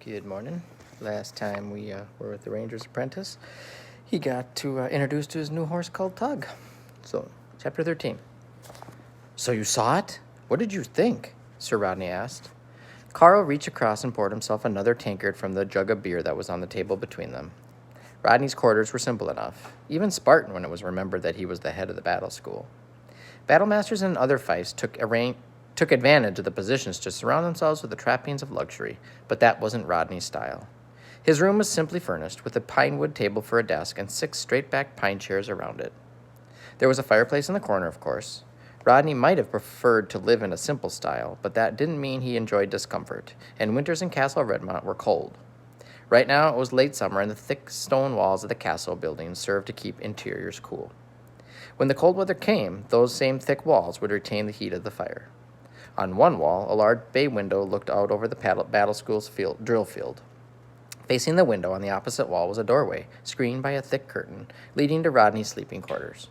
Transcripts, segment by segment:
Good morning. Last time we were with the Ranger's apprentice, he got to introduce to his new horse called Tug. So, chapter 13. So you saw it? What did you think? Sir Rodney asked. Carl reached across and poured himself another tankard from the jug of beer that was on the table between them. Rodney's quarters were simple enough, even Spartan when it was remembered that he was the head of the battle school. Battlemasters in other fiefs took advantage of the positions to surround themselves with the trappings of luxury, but that wasn't Rodney's style. His room was simply furnished, with a pine wood table for a desk and 6 straight-backed pine chairs around it. There was a fireplace in the corner, of course. Rodney might have preferred to live in a simple style, but that didn't mean he enjoyed discomfort, and winters in Castle Redmont were cold. Right now it was late summer, and the thick stone walls of the castle buildings served to keep interiors cool. When the cold weather came, those same thick walls would retain the heat of the fire. On one wall, a large bay window looked out over the battle school's drill field. Facing the window on the opposite wall was a doorway, screened by a thick curtain, leading to Rodney's sleeping quarters.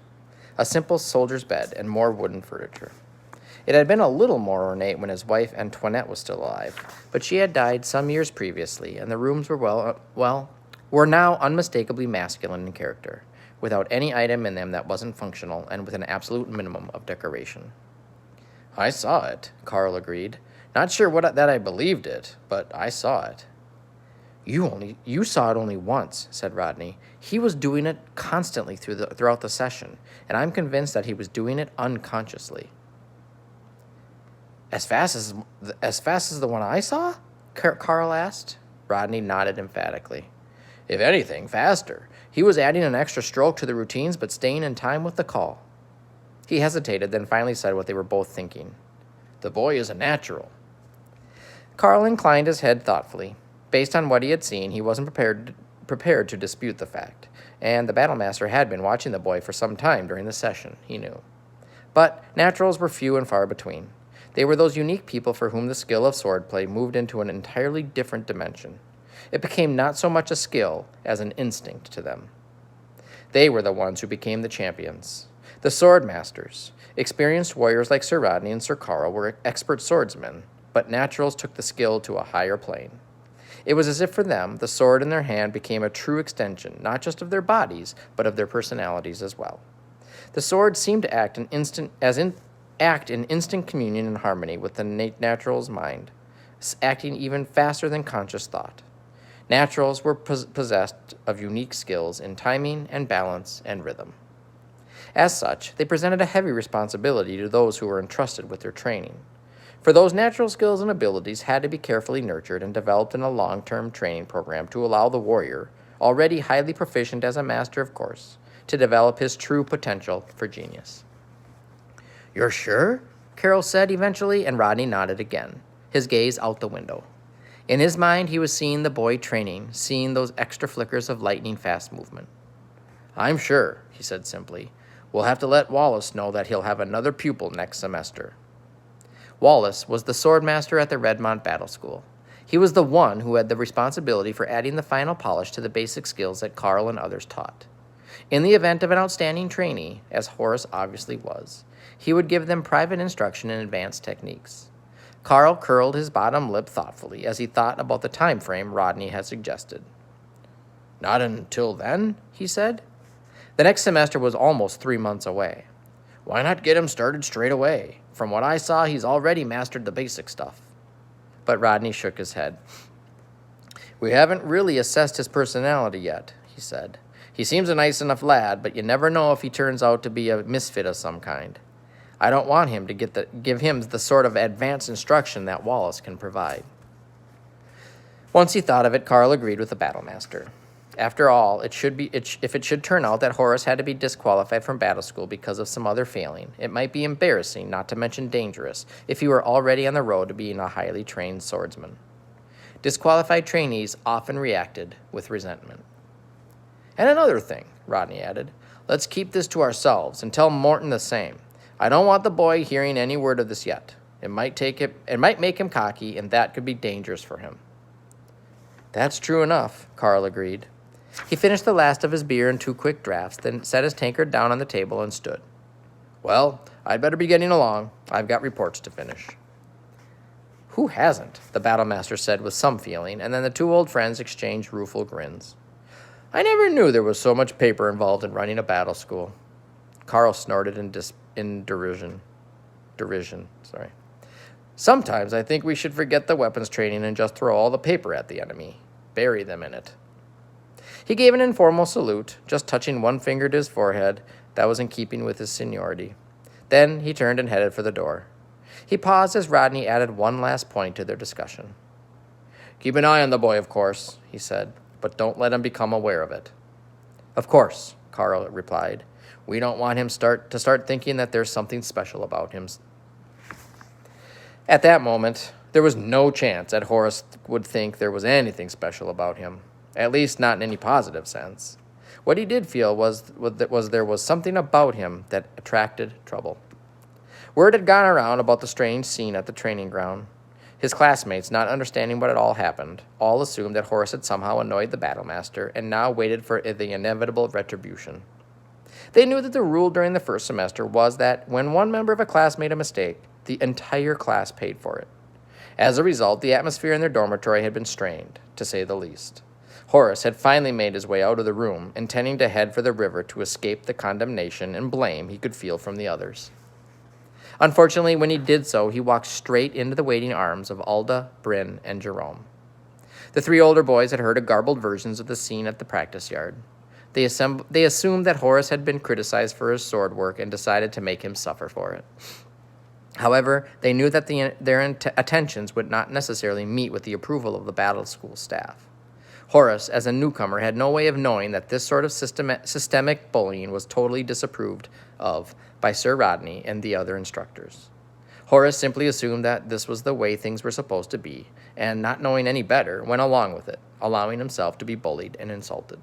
A simple soldier's bed and more wooden furniture. It had been a little more ornate when his wife Antoinette was still alive, but she had died some years previously, and the rooms were now unmistakably masculine in character, without any item in them that wasn't functional and with an absolute minimum of decoration. I saw it, Carl agreed. Not sure that I believed it, but I saw it. You saw it only once, said Rodney. He was doing it constantly throughout the session, and I'm convinced that he was doing it unconsciously. As fast as the one I saw? Carl asked. Rodney nodded emphatically. If anything, faster. He was adding an extra stroke to the routines, but staying in time with the call. He hesitated, then finally said what they were both thinking. The boy is a natural. Carl inclined his head thoughtfully. Based on what he had seen, he wasn't prepared to dispute the fact, and the battlemaster had been watching the boy for some time during the session, he knew. But naturals were few and far between. They were those unique people for whom the skill of swordplay moved into an entirely different dimension. It became not so much a skill as an instinct to them. They were the ones who became the champions. The sword masters. Experienced warriors like Sir Rodney and Sir Carl were expert swordsmen, but naturals took the skill to a higher plane. It was as if for them, the sword in their hand became a true extension, not just of their bodies, but of their personalities as well. The sword seemed to act in instant communion and harmony with the natural's mind, acting even faster than conscious thought. Naturals were possessed of unique skills in timing and balance and rhythm. As such, they presented a heavy responsibility to those who were entrusted with their training. For those natural skills and abilities had to be carefully nurtured and developed in a long-term training program to allow the warrior, already highly proficient as a master of course, to develop his true potential for genius. You're sure? Carol said eventually, and Rodney nodded again, his gaze out the window. In his mind, he was seeing the boy training, seeing those extra flickers of lightning-fast movement. I'm sure, he said simply. We'll have to let Wallace know that he'll have another pupil next semester. Wallace was the swordmaster at the Redmont Battle School. He was the one who had the responsibility for adding the final polish to the basic skills that Carl and others taught. In the event of an outstanding trainee, as Horace obviously was, he would give them private instruction in advanced techniques. Carl curled his bottom lip thoughtfully as he thought about the time frame Rodney had suggested. Not until then, he said. The next semester was almost 3 months away. Why not get him started straight away? From what I saw, he's already mastered the basic stuff. But Rodney shook his head. We haven't really assessed his personality yet, he said. He seems a nice enough lad, but you never know if he turns out to be a misfit of some kind. I don't want him to give him the sort of advanced instruction that Wallace can provide. Once he thought of it, Carl agreed with the battlemaster. After all, if it should turn out that Horace had to be disqualified from battle school because of some other failing, it might be embarrassing, not to mention dangerous, if he were already on the road to being a highly trained swordsman. Disqualified trainees often reacted with resentment. And another thing, Rodney added, let's keep this to ourselves and tell Morton the same. I don't want the boy hearing any word of this yet. It might make him cocky, and that could be dangerous for him. That's true enough, Carl agreed. He finished the last of his beer in 2 quick draughts, then set his tankard down on the table and stood. Well, I'd better be getting along. I've got reports to finish. Who hasn't? The battlemaster said with some feeling, and then the two old friends exchanged rueful grins. I never knew there was so much paper involved in running a battle school. Carl snorted in derision. Sorry. Sometimes I think we should forget the weapons training and just throw all the paper at the enemy. Bury them in it. He gave an informal salute, just touching one finger to his forehead. That was in keeping with his seniority. Then he turned and headed for the door. He paused as Rodney added one last point to their discussion. Keep an eye on the boy, of course, he said, but don't let him become aware of it. Of course, Carl replied. We don't want him to start thinking that there's something special about him. At that moment, there was no chance that Horace would think there was anything special about him, at least not in any positive sense. What he did feel was there was something about him that attracted trouble. Word had gone around about the strange scene at the training ground. His classmates, not understanding what had all happened, all assumed that Horace had somehow annoyed the battlemaster and now waited for the inevitable retribution. They knew that the rule during the first semester was that when one member of a class made a mistake, the entire class paid for it. As a result, the atmosphere in their dormitory had been strained, to say the least. Horace had finally made his way out of the room, intending to head for the river to escape the condemnation and blame he could feel from the others. Unfortunately, when he did so, he walked straight into the waiting arms of Alda, Bryn, and Jerome. The three older boys had heard garbled versions of the scene at the practice yard. They assumed that Horace had been criticized for his sword work and decided to make him suffer for it. However, they knew that their attentions would not necessarily meet with the approval of the battle school staff. Horace, as a newcomer, had no way of knowing that this sort of systemic bullying was totally disapproved of by Sir Rodney and the other instructors. Horace simply assumed that this was the way things were supposed to be, and not knowing any better, went along with it, allowing himself to be bullied and insulted.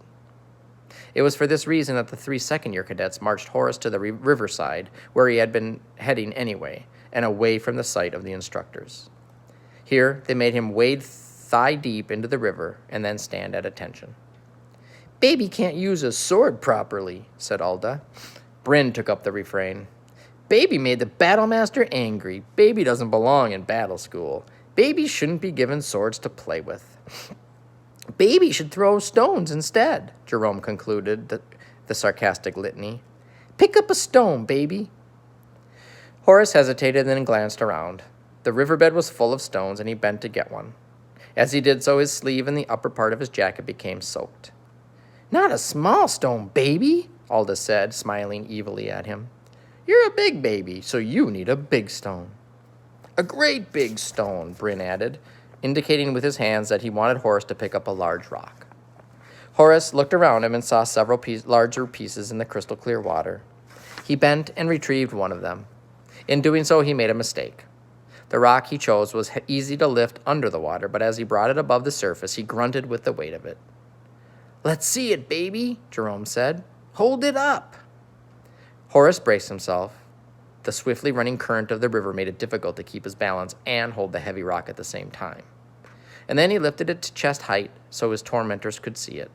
It was for this reason that the 3 second-year cadets marched Horace to the riverside, where he had been heading anyway, and away from the sight of the instructors. Here, they made him wade thigh-deep into the river and then stand at attention. Baby can't use a sword properly, said Alda. Bryn took up the refrain. Baby made the battlemaster angry. Baby doesn't belong in battle school. Baby shouldn't be given swords to play with. Baby should throw stones instead, Jerome concluded the sarcastic litany. Pick up a stone, baby. Horace hesitated and then glanced around. The riverbed was full of stones, and he bent to get one. As he did so, his sleeve and the upper part of his jacket became soaked. Not a small stone, baby, Alda said, smiling evilly at him. You're a big baby, so you need a big stone. A great big stone, Bryn added, indicating with his hands that he wanted Horace to pick up a large rock. Horace looked around him and saw several larger pieces in the crystal-clear water. He bent and retrieved one of them. In doing so, he made a mistake. The rock he chose was easy to lift under the water, but as he brought it above the surface, he grunted with the weight of it. Let's see it, baby, Jerome said. Hold it up. Horace braced himself. The swiftly running current of the river made it difficult to keep his balance and hold the heavy rock at the same time. And then he lifted it to chest height so his tormentors could see it.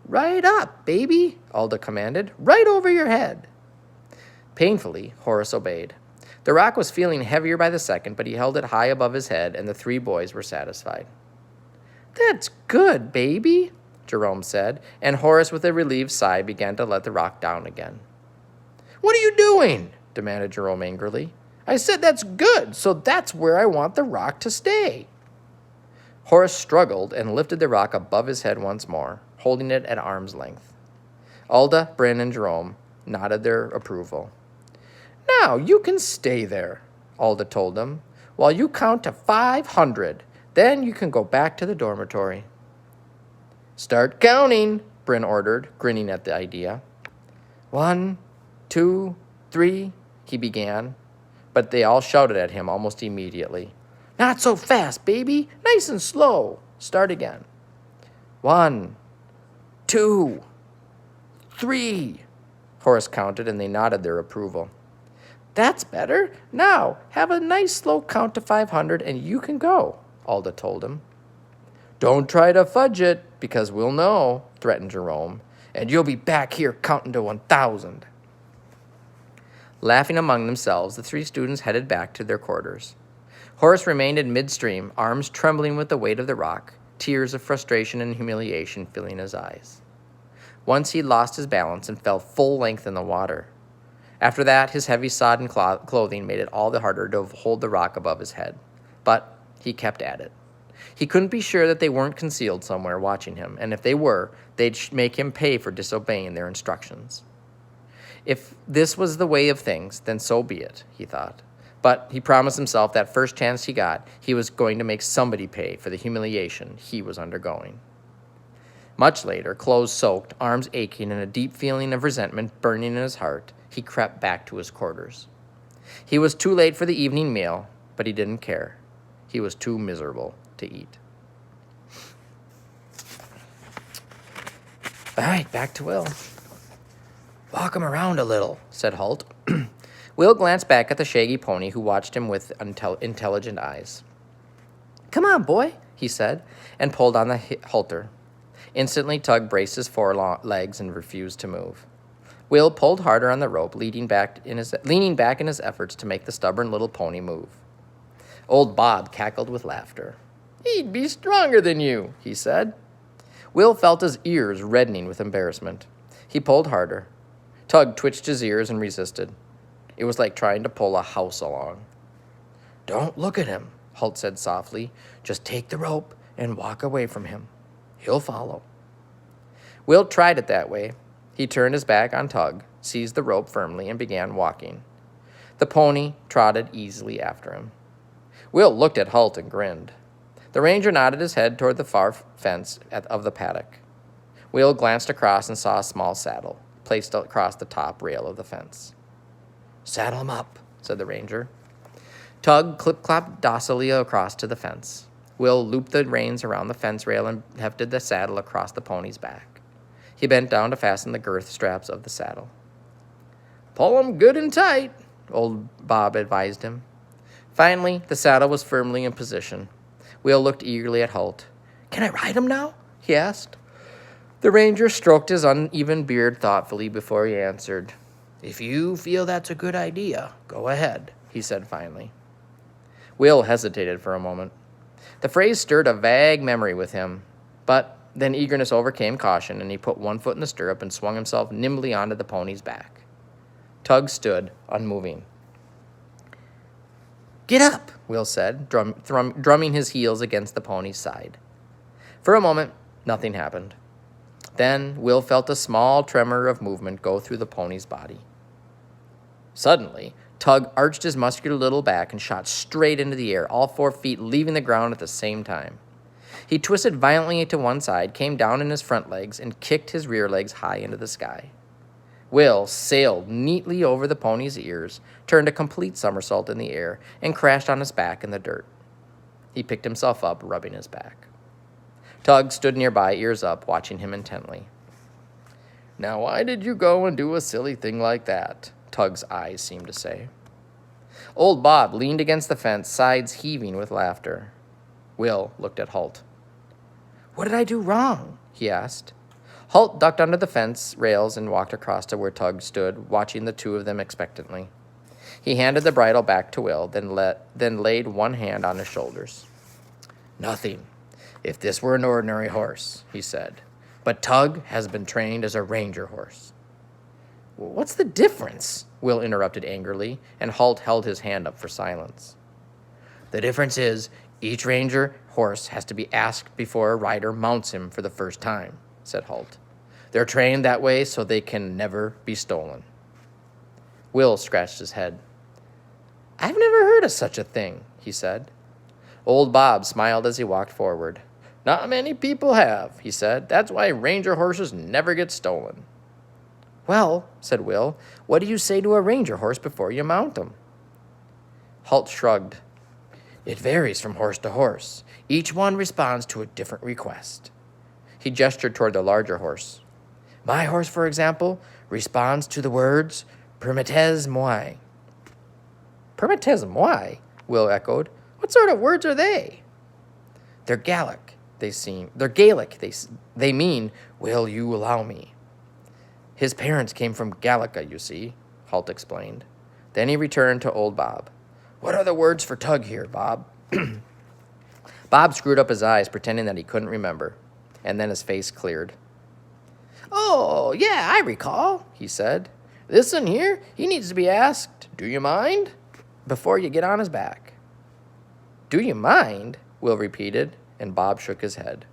Right up, baby, Alda commanded. Right over your head. Painfully, Horace obeyed. The rock was feeling heavier by the second, but he held it high above his head, and the 3 boys were satisfied. That's good, baby, Jerome said, and Horace, with a relieved sigh, began to let the rock down again. What are you doing? Demanded Jerome angrily. I said that's good, so that's where I want the rock to stay. Horace struggled and lifted the rock above his head once more, holding it at arm's length. Alda, Bryn, and Jerome nodded their approval. Now you can stay there, Alda told them, while you count to 500. Then you can go back to the dormitory. Start counting, Bryn ordered, grinning at the idea. 1, 2, 3, he began, but they all shouted at him almost immediately. Not so fast, baby. Nice and slow. Start again. 1, 2, 3. Horace counted, and they nodded their approval. That's better. Now, have a nice slow count to 500, and you can go, Alda told him. Don't try to fudge it, because we'll know, threatened Jerome, and you'll be back here counting to 1,000. Laughing among themselves, the 3 students headed back to their quarters. Horace remained in midstream, arms trembling with the weight of the rock, tears of frustration and humiliation filling his eyes. Once he lost his balance and fell full length in the water. After that, his heavy sodden clothing made it all the harder to hold the rock above his head. But he kept at it. He couldn't be sure that they weren't concealed somewhere watching him, and if they were, they'd make him pay for disobeying their instructions. If this was the way of things, then so be it, he thought. But he promised himself that first chance he got, he was going to make somebody pay for the humiliation he was undergoing. Much later, clothes soaked, arms aching, and a deep feeling of resentment burning in his heart, he crept back to his quarters. He was too late for the evening meal, but he didn't care. He was too miserable to eat. All right, back to Will. Walk him around a little, said Halt. Will glanced back at the shaggy pony, who watched him with intelligent eyes. Come on, boy, he said, and pulled on the halter. Instantly, Tug braced his forelegs and refused to move. Will pulled harder on the rope, leaning back in his efforts to make the stubborn little pony move. Old Bob cackled with laughter. He'd be stronger than you, he said. Will felt his ears reddening with embarrassment. He pulled harder. Tug twitched his ears and resisted. It was like trying to pull a house along. Don't look at him, Halt said softly. Just take the rope and walk away from him. He'll follow. Will tried it that way. He turned his back on Tug, seized the rope firmly, and began walking. The pony trotted easily after him. Will looked at Halt and grinned. The ranger nodded his head toward the far fence of the paddock. Will glanced across and saw a small saddle placed across the top rail of the fence. Saddle him up, said the ranger. Tug clip-clopped docilely across to the fence. Will looped the reins around the fence rail and hefted the saddle across the pony's back. He bent down to fasten the girth straps of the saddle. Pull 'em good and tight, old Bob advised him. Finally, the saddle was firmly in position. Will looked eagerly at Halt. Can I ride him now? He asked. The ranger stroked his uneven beard thoughtfully before he answered. If you feel that's a good idea, go ahead, he said finally. Will hesitated for a moment. The phrase stirred a vague memory with him, but then eagerness overcame caution, and he put one foot in the stirrup and swung himself nimbly onto the pony's back. Tug stood, unmoving. Get up, Will said, drumming his heels against the pony's side. For a moment, nothing happened. Then Will felt a small tremor of movement go through the pony's body. Suddenly, Tug arched his muscular little back and shot straight into the air, all 4 feet leaving the ground at the same time. He twisted violently to one side, came down in his front legs, and kicked his rear legs high into the sky. Will sailed neatly over the pony's ears, turned a complete somersault in the air, and crashed on his back in the dirt. He picked himself up, rubbing his back. Tug stood nearby, ears up, watching him intently. Now why did you go and do a silly thing like that? Tug's eyes seemed to say. Old Bob leaned against the fence, sides heaving with laughter. Will looked at Halt. What did I do wrong? He asked. Halt ducked under the fence rails and walked across to where Tug stood, watching the two of them expectantly. He handed the bridle back to Will, then laid one hand on his shoulders. Nothing. If this were an ordinary horse, he said. But Tug has been trained as a ranger horse. What's the difference? Will interrupted angrily, and Halt held his hand up for silence. The difference is each ranger horse has to be asked before a rider mounts him for the first time, said Halt. They're trained that way so they can never be stolen. Will scratched his head. I've never heard of such a thing, he said. Old Bob smiled as he walked forward. Not many people have, he said. That's why ranger horses never get stolen. Well, said Will, what do you say to a ranger horse before you mount him? Halt shrugged. It varies from horse to horse. Each one responds to a different request. He gestured toward the larger horse. My horse, for example, responds to the words, Permettez moi. Permettez moi? Will echoed. What sort of words are they? They're Gaelic. They're Gaelic. They mean, will you allow me? His parents came from Gallica, you see, Halt explained. Then he returned to old Bob. What are the words for Tug here, Bob? Bob screwed up his eyes, pretending that he couldn't remember, and then his face cleared. "Oh, yeah, I recall," he said. "This one here, he needs to be asked, 'Do you mind?' before you get on his back." "Do you mind?" Will repeated, and Bob shook his head.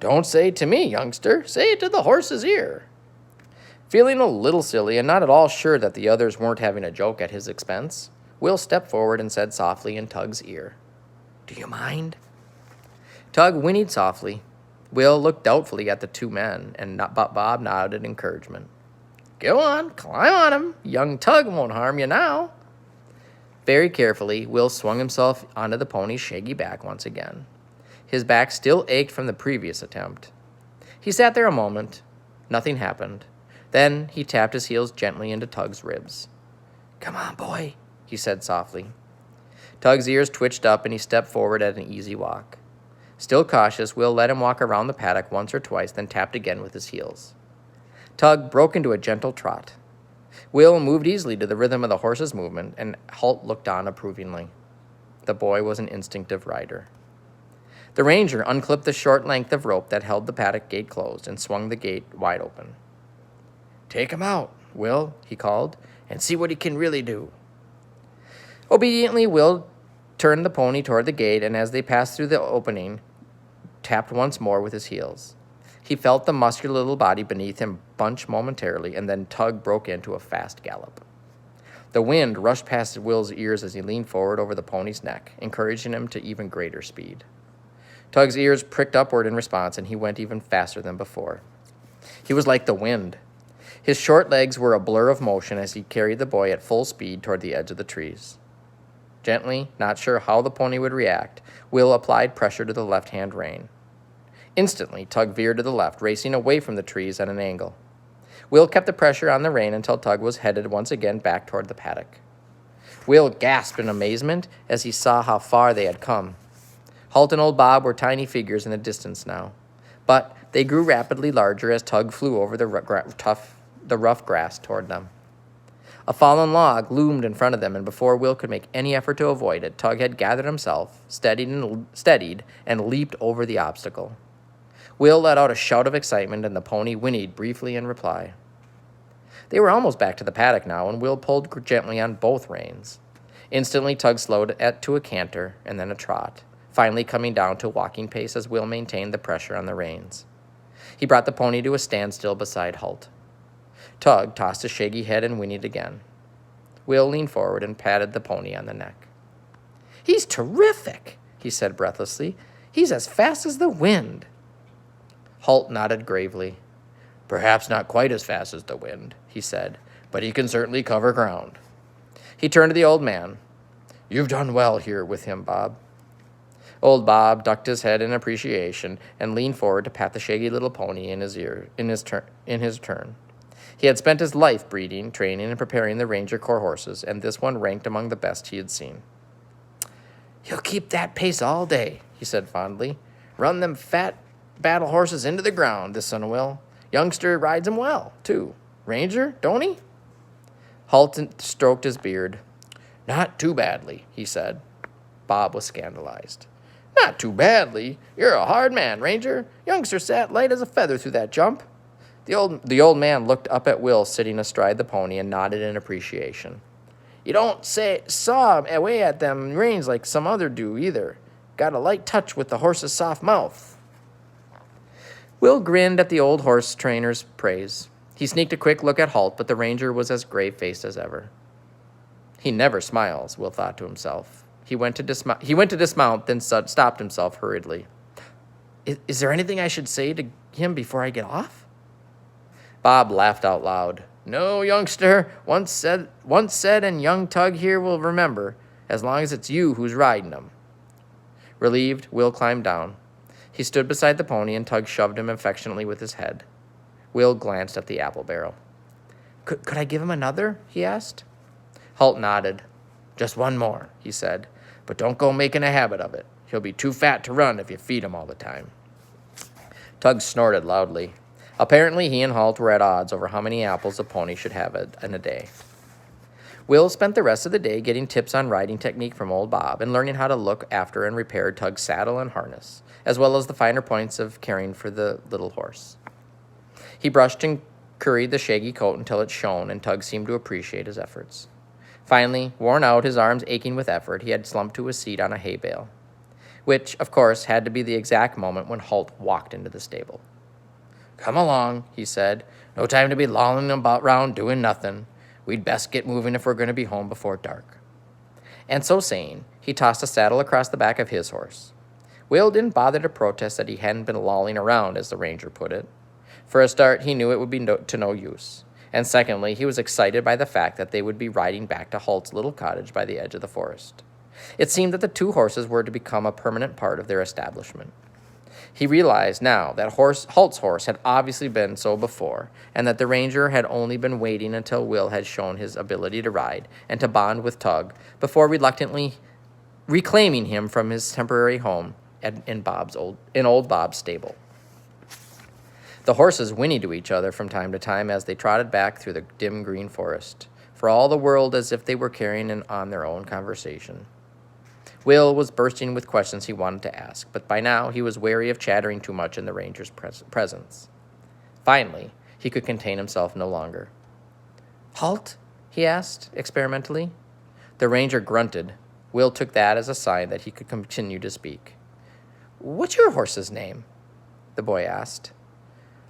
"Don't say it to me, youngster. Say it to the horse's ear." Feeling a little silly and not at all sure that the others weren't having a joke at his expense, Will stepped forward and said softly in Tug's ear, "Do you mind?" Tug whinnied softly. Will looked doubtfully at the two men, and Bob nodded encouragement. "Go on, climb on him. Young Tug won't harm you now." Very carefully, Will swung himself onto the pony's shaggy back once again. His back still ached from the previous attempt. He sat there a moment. Nothing happened. Then he tapped his heels gently into Tug's ribs. "Come on, boy," he said softly. Tug's ears twitched up, and he stepped forward at an easy walk. Still cautious, Will let him walk around the paddock once or twice, then tapped again with his heels. Tug broke into a gentle trot. Will moved easily to the rhythm of the horse's movement, and Halt looked on approvingly. The boy was an instinctive rider. The ranger unclipped the short length of rope that held the paddock gate closed and swung the gate wide open. "Take him out, Will," he called, "and see what he can really do." Obediently, Will turned the pony toward the gate, and as they passed through the opening, tapped once more with his heels. He felt the muscular little body beneath him bunch momentarily, and then Tug broke into a fast gallop. The wind rushed past Will's ears as he leaned forward over the pony's neck, encouraging him to even greater speed. Tug's ears pricked upward in response, and he went even faster than before. He was like the wind. His short legs were a blur of motion as he carried the boy at full speed toward the edge of the trees. Gently, not sure how the pony would react, Will applied pressure to the left-hand rein. Instantly, Tug veered to the left, racing away from the trees at an angle. Will kept the pressure on the rein until Tug was headed once again back toward the paddock. Will gasped in amazement as he saw how far they had come. Halt and old Bob were tiny figures in the distance now, but they grew rapidly larger as Tug flew over the rough grass toward them. A fallen log loomed in front of them, and before Will could make any effort to avoid it, Tug had gathered himself, steadied, and leaped over the obstacle. Will let out a shout of excitement, and the pony whinnied briefly in reply. They were almost back to the paddock now, and Will pulled gently on both reins. Instantly, Tug slowed to a canter and then a trot, finally coming down to walking pace as Will maintained the pressure on the reins. He brought the pony to a standstill beside Halt. Tug tossed his shaggy head and whinnied again. Will leaned forward and patted the pony on the neck. "He's terrific," he said breathlessly. "He's as fast as the wind." Halt nodded gravely. "Perhaps not quite as fast as the wind," he said, "but he can certainly cover ground." He turned to the old man. "You've done well here with him, Bob." Old Bob ducked his head in appreciation and leaned forward to pat the shaggy little pony in his turn. He had spent his life breeding, training, and preparing the Ranger Corps horses, and this one ranked among the best he had seen. "He'll keep that pace all day," he said fondly. "Run them fat battle horses into the ground, this son will. Youngster rides 'em well, too. Ranger, don't he?" Halton stroked his beard. "Not too badly," he said. Bob was scandalized. "Not too badly? You're a hard man, Ranger. Youngster sat light as a feather through that jump." The old man looked up at Will sitting astride the pony and nodded in appreciation. "You don't saw away at them reins like some other do, either. Got a light touch with the horse's soft mouth." Will grinned at the old horse trainer's praise. He sneaked a quick look at Halt, but the ranger was as grave-faced as ever. "He never smiles," Will thought to himself. He went to dismount, then stopped himself hurriedly. Is there anything I should say to him before I get off?" Bob laughed out loud. "No, youngster. Once said, and young Tug here will remember, as long as it's you who's riding him." Relieved, Will climbed down. He stood beside the pony, and Tug shoved him affectionately with his head. Will glanced at the apple barrel. Could I give him another?" he asked. Halt nodded. "Just one more," he said, "but don't go making a habit of it. He'll be too fat to run if you feed him all the time." Tug snorted loudly. Apparently, he and Halt were at odds over how many apples a pony should have in a day. Will spent the rest of the day getting tips on riding technique from old Bob and learning how to look after and repair Tug's saddle and harness, as well as the finer points of caring for the little horse. He brushed and curried the shaggy coat until it shone, and Tug seemed to appreciate his efforts. Finally, worn out, his arms aching with effort, he had slumped to a seat on a hay bale, which, of course, had to be the exact moment when Halt walked into the stable. "Come along," he said. "No time to be lolling about round doing nothing. We'd best get moving if we're going to be home before dark." And so saying, he tossed a saddle across the back of his horse. Will didn't bother to protest that he hadn't been lolling around, as the ranger put it. For a start, he knew it would be to no use. And secondly, he was excited by the fact that they would be riding back to Halt's little cottage by the edge of the forest. It seemed that the two horses were to become a permanent part of their establishment. He realized now that Halt's horse had obviously been so before, and that the ranger had only been waiting until Will had shown his ability to ride and to bond with Tug before reluctantly reclaiming him from his temporary home in old Bob's stable. The horses whinnied to each other from time to time as they trotted back through the dim green forest, for all the world as if they were carrying on their own conversation. Will was bursting with questions he wanted to ask, but by now he was wary of chattering too much in the ranger's presence. Finally, he could contain himself no longer. "Halt?" he asked, experimentally. The ranger grunted. Will took that as a sign that he could continue to speak. "What's your horse's name?" the boy asked.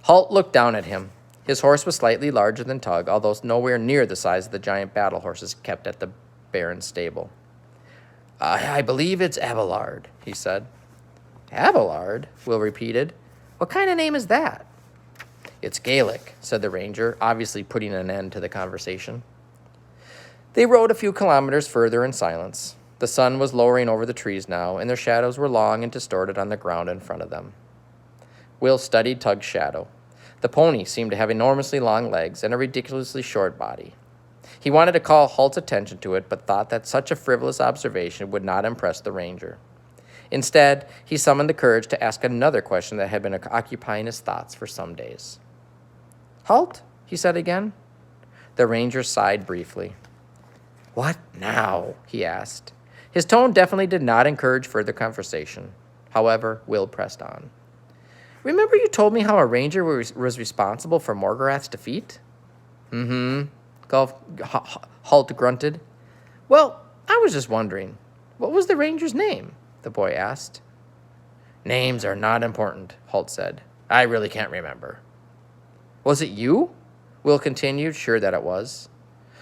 Halt looked down at him. His horse was slightly larger than Tug, although nowhere near the size of the giant battle horses kept at the Baron's stable. I believe it's Abelard," he said. "Abelard?" Will repeated. "What kind of name is that?" "It's Gaelic," said the ranger, obviously putting an end to the conversation. They rode a few kilometers further in silence. The sun was lowering over the trees now, and their shadows were long and distorted on the ground in front of them. Will studied Tug's shadow. The pony seemed to have enormously long legs and a ridiculously short body. He wanted to call Halt's attention to it, but thought that such a frivolous observation would not impress the ranger. Instead, he summoned the courage to ask another question that had been occupying his thoughts for some days. "Halt?" he said again. The ranger sighed briefly. "What now?" he asked. His tone definitely did not encourage further conversation. However, Will pressed on. "Remember you told me how a ranger was responsible for Morgorath's defeat?" "Mm-hmm," Halt grunted. "Well, I was just wondering, what was the ranger's name?" the boy asked. "Names are not important," Halt said. "I really can't remember." "Was it you?" Will continued, sure that it was.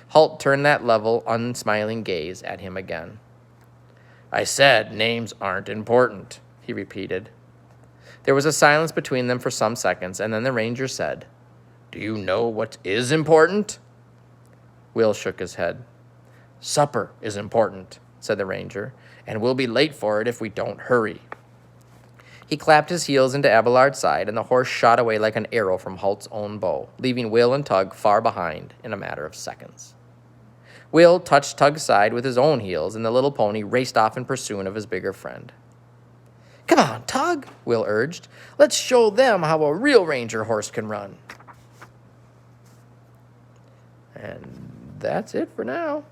Halt turned that level, unsmiling gaze at him again. "I said names aren't important," he repeated. There was a silence between them for some seconds, and then the ranger said, "Do you know what is important?" Will shook his head. "Supper is important," said the ranger, "and we'll be late for it if we don't hurry." He clapped his heels into Abelard's side, and the horse shot away like an arrow from Halt's own bow, leaving Will and Tug far behind in a matter of seconds. Will touched Tug's side with his own heels, and the little pony raced off in pursuit of his bigger friend. "Come on, Tug," Will urged. "Let's show them how a real ranger horse can run." And that's it for now.